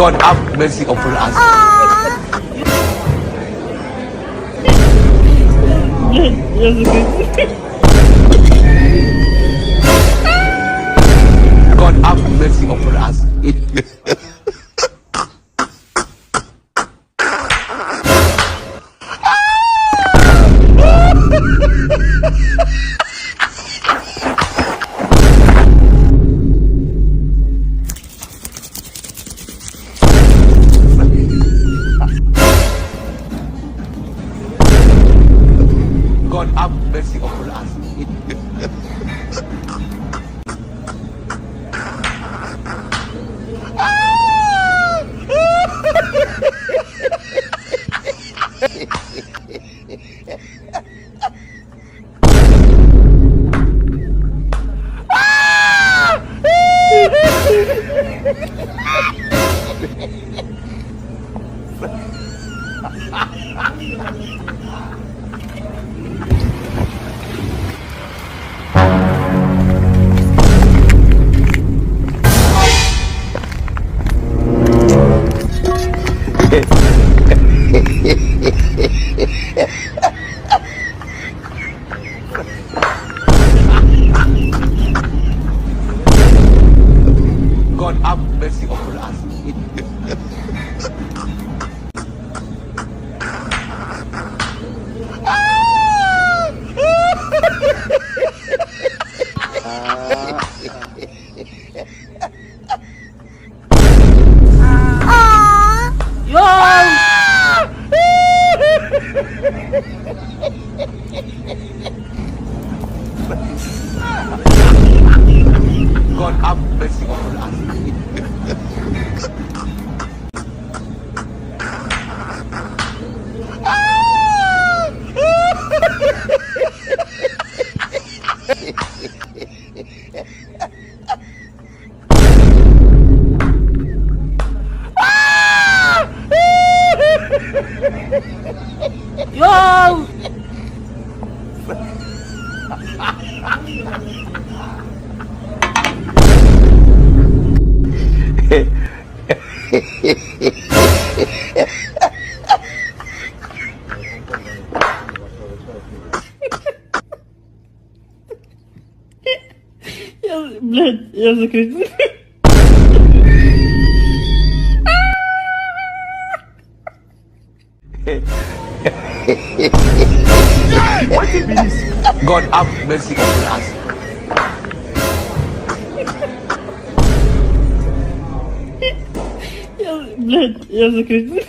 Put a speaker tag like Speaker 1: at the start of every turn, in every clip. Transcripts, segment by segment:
Speaker 1: God have mercy upon us. God have mercy upon us. God have mercy upon us. God have mercy upon us. God have mercy upon us.
Speaker 2: Yo! Блядь, я закричу.
Speaker 1: God have mercy upon us.
Speaker 2: Блядь, я закричу.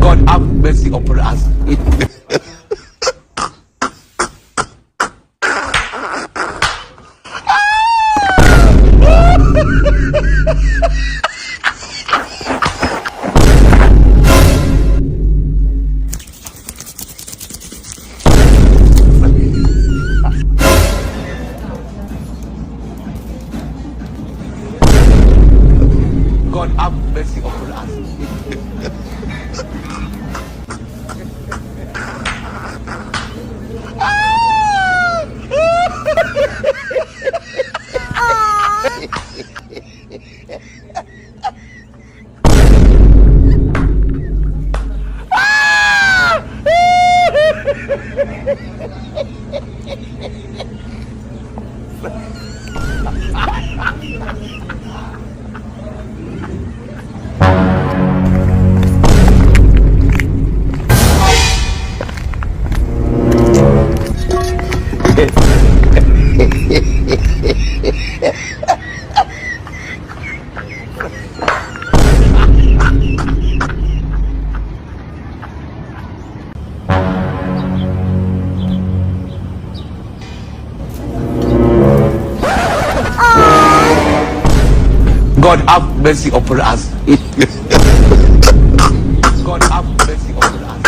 Speaker 1: God have mercy upon us. God have mercy upon us. God have mercy upon us. God have mercy upon us.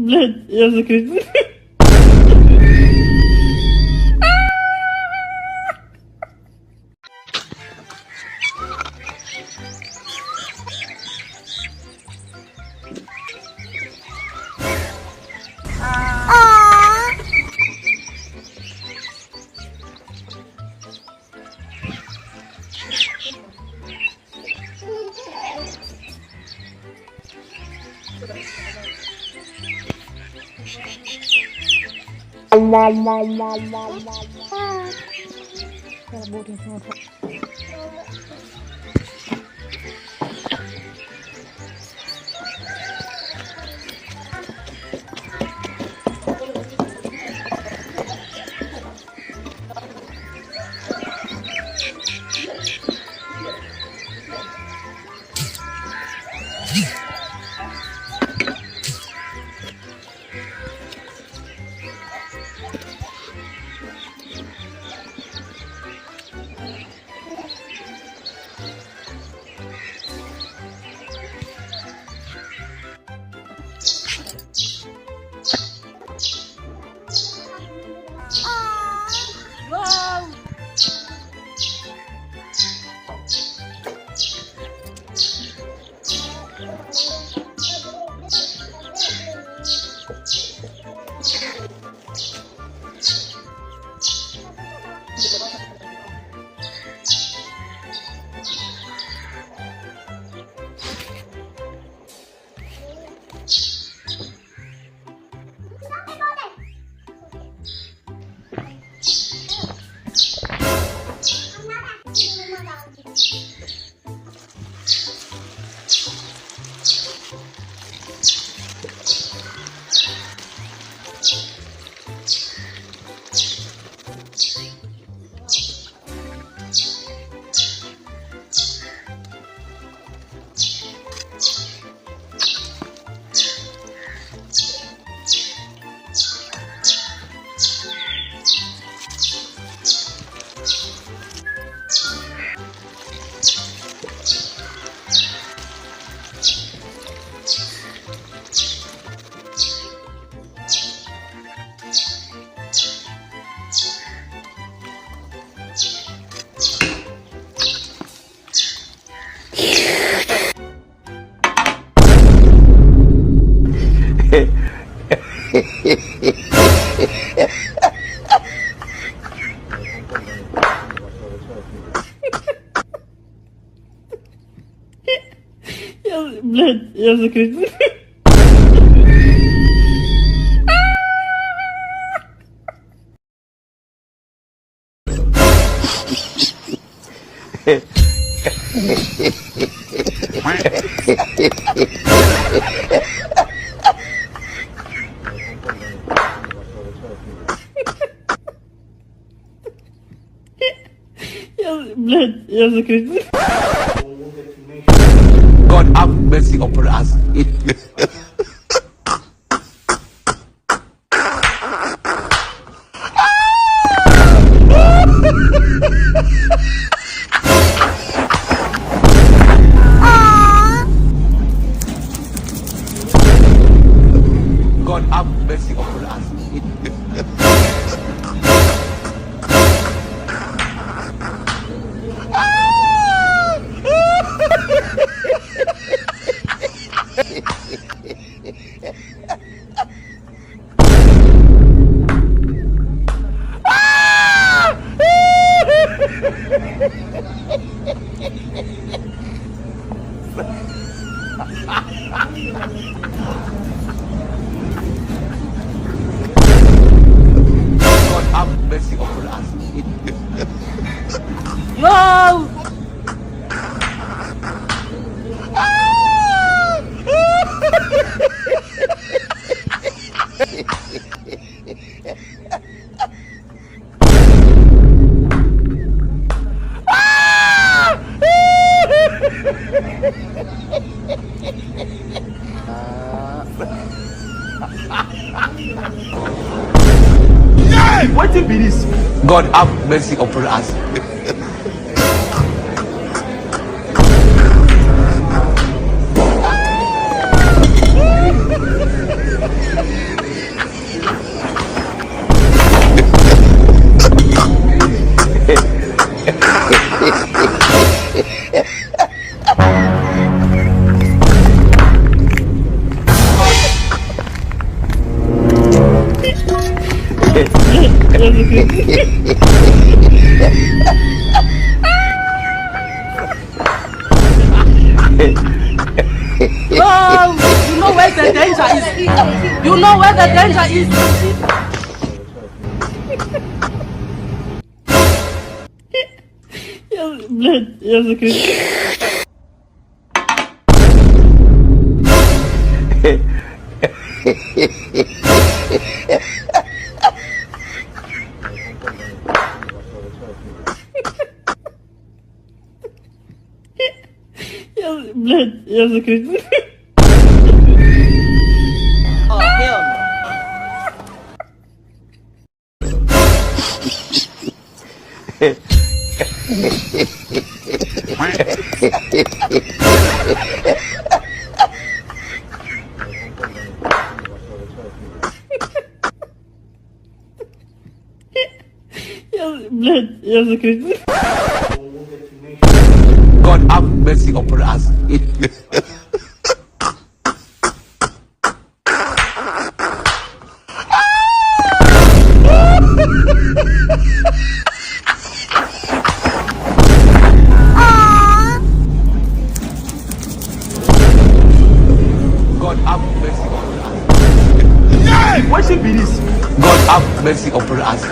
Speaker 2: Блядь, я закричу. Блядь, я закричу. Блядь, я закричу.
Speaker 1: God have mercy upon us. God have mercy upon us. God have mercy upon us.
Speaker 2: No!
Speaker 1: What be this? God have mercy upon us.
Speaker 2: Я закрыт.
Speaker 3: No, you know where the danger is. You know where the danger is.
Speaker 2: Я закрыт. Я закрыт.
Speaker 3: Oh, hell no.
Speaker 2: Я закрыт.
Speaker 1: God have mercy upon us. God have mercy upon us. What should be this? God have mercy upon us.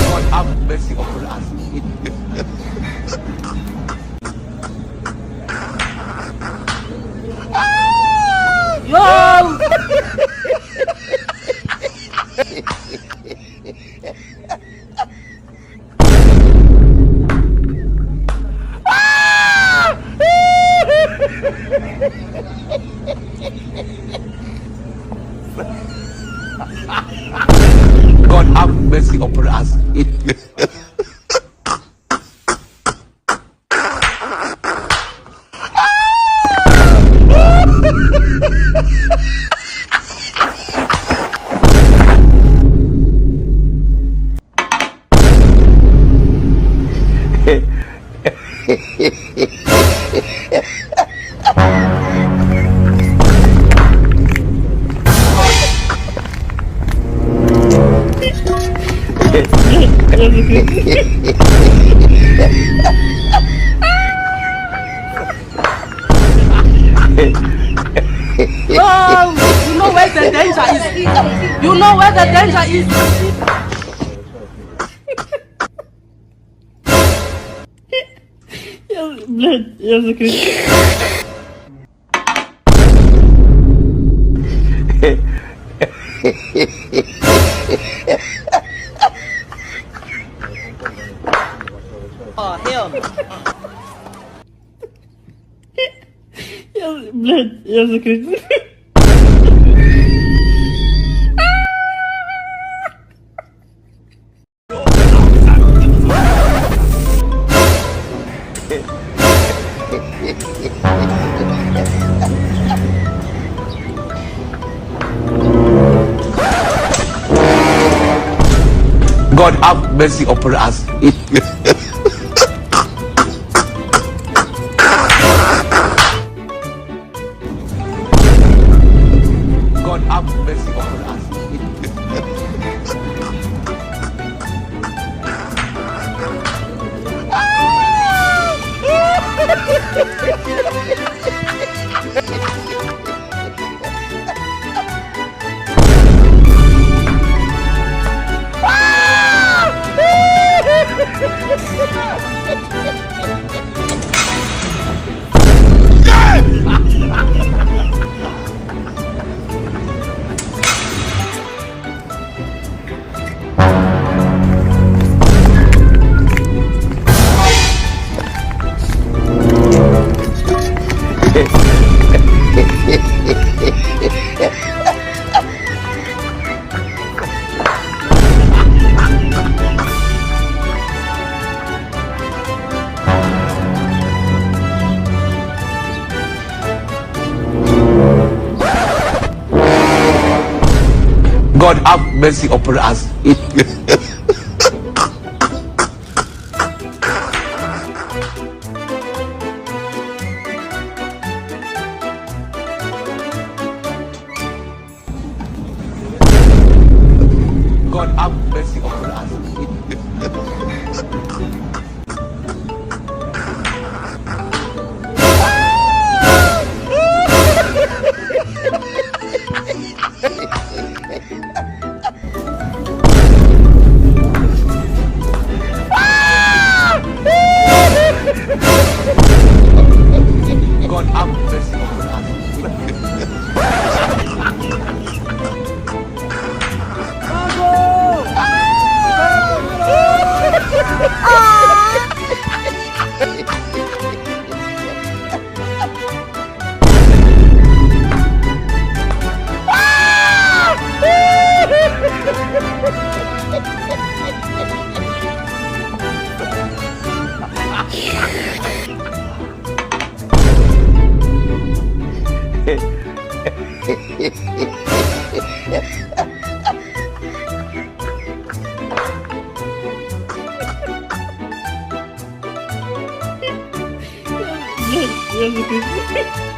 Speaker 1: God have mercy upon us.
Speaker 3: Yo!
Speaker 1: God have mercy upon us.
Speaker 2: Я закрыт.
Speaker 3: No, you know where the danger is. You know where the danger is.
Speaker 2: Я закрыт.
Speaker 3: Oh, hell no.
Speaker 2: Я закрыт.
Speaker 1: God have mercy upon us. God have mercy upon us. God have mercy upon us. God have mercy upon us. God have mercy upon us.
Speaker 2: Я закричу.